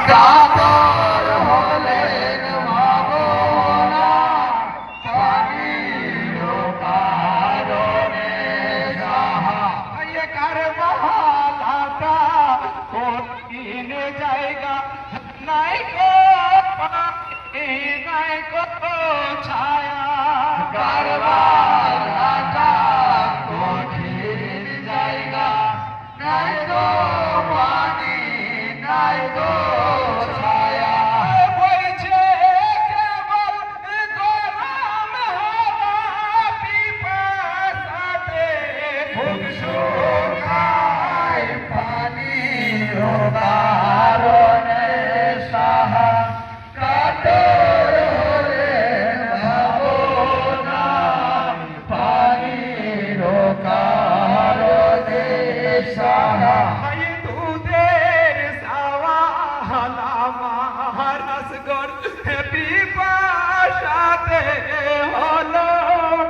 কাতর হলেন ভাবনা পানির কারণে সাহা কারবালাটা কঠিনে জায়গা নাই গো পানি নাই গো ছায়া কারবালাটা কঠিন জায়গা নাই গো পানি নাই গো ছায়া বইছে কেবল গরম হাওয়া পিপাসাতে বুক শুকায় পানির কারণে সাহা কাতর হলেন ভাবনা পানির কারণে সাহা দুধের সাওয়ালা মহারাসগর পিপাসাতে হলো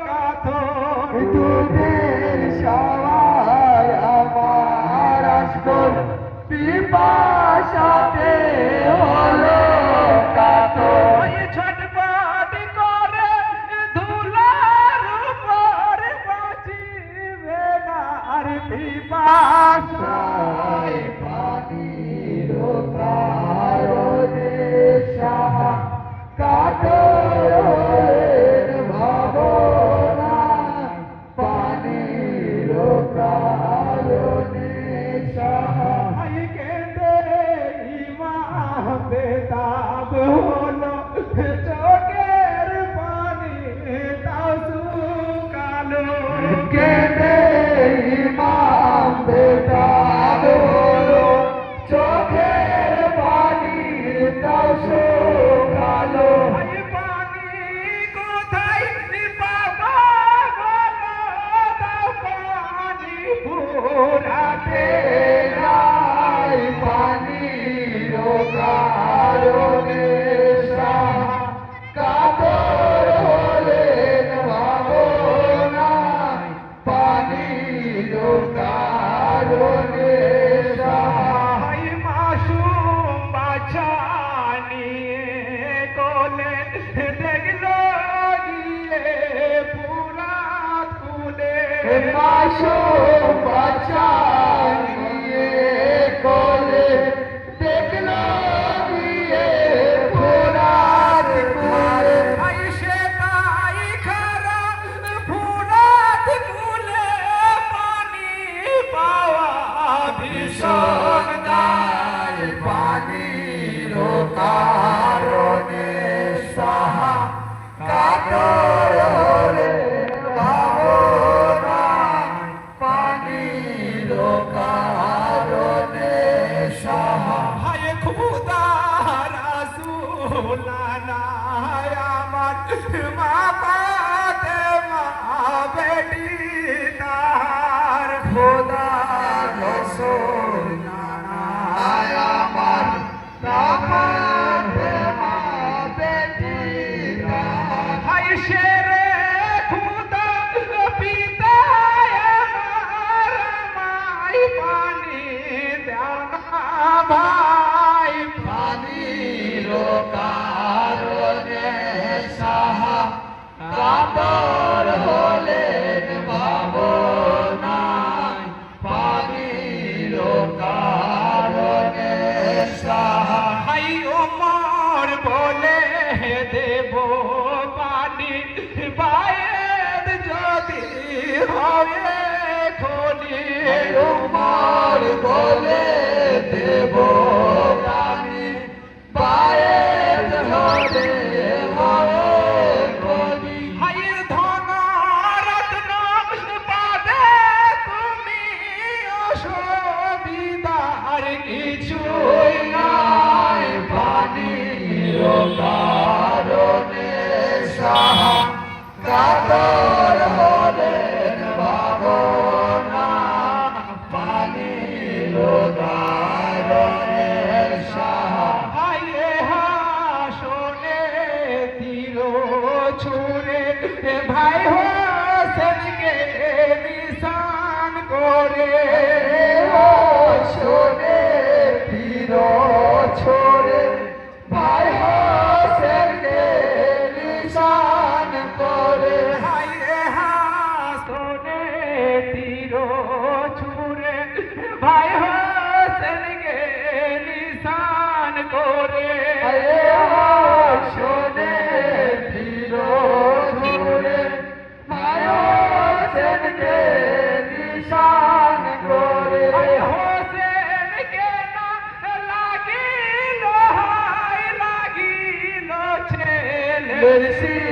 কাতর দুধের সাওয়ালা মহারাসগর পিপাসাতে হলো কাতর ছটপট করে ধুলার উপর বাঁচিবে না আর পিপাসায় পানির কারণে সাহা কাতর হলেন ভাবনা পানির কারণে সাহা কেঁদে ইমাম বেতাব হলো চোখের পানি তাও শুকালো কেঁদে ইমাম বেতাব হলো চোখের পানি তাও শুকালো পানি কোথায় পাবো বলো তাও পানি ফুরাতে যায় পানির কারণে সাহা কাতর হলেন ভাবনা পানির কারণে সাহা মাসুম বাছা নিয়ে কোলে দেখলো গিয়ে পুরা কুলে মাসুম বাছা নিয়ে কোলে দেখলো গিয়ে পুরা কুলে সে তাই খারা পুরা কুলে পানি পাওয়া ভীষণ দায় পানির কারণে সাহা কাতর হলেন ভাবনা পানির কারণে সাহা হায় খুদা রাসূল আমার মা ফাতেমা বেটি তার খোদা রসূল আমার মা ফাতেমা বেটি তার হায় শেরে খুদা পিতা আমার মাই পানি দাও না ভাই পানির কারণে সাহা কাতর হলেন ভাবনা পানির কারণে সাহা হাই ওমর বলে দেব পানি বায়ের যদি হবে খনি ওমর বলে দেব পানি বায়ের হবে খনি হাইয়ের ধন রত্ন পাবে তুমি অসুবিধার কিছুই নাই পানির কারণে সাহা কাতর হলেন ভাবনা পানির কারণে সাহা হাইয়ে হাসনে তীর ছুড়ে ভাই হোসেনকে নিশান করে হাসনে তীর छोड़े নিশান করে হোসেন কে না লাগিল হাই লাগিল ছেলে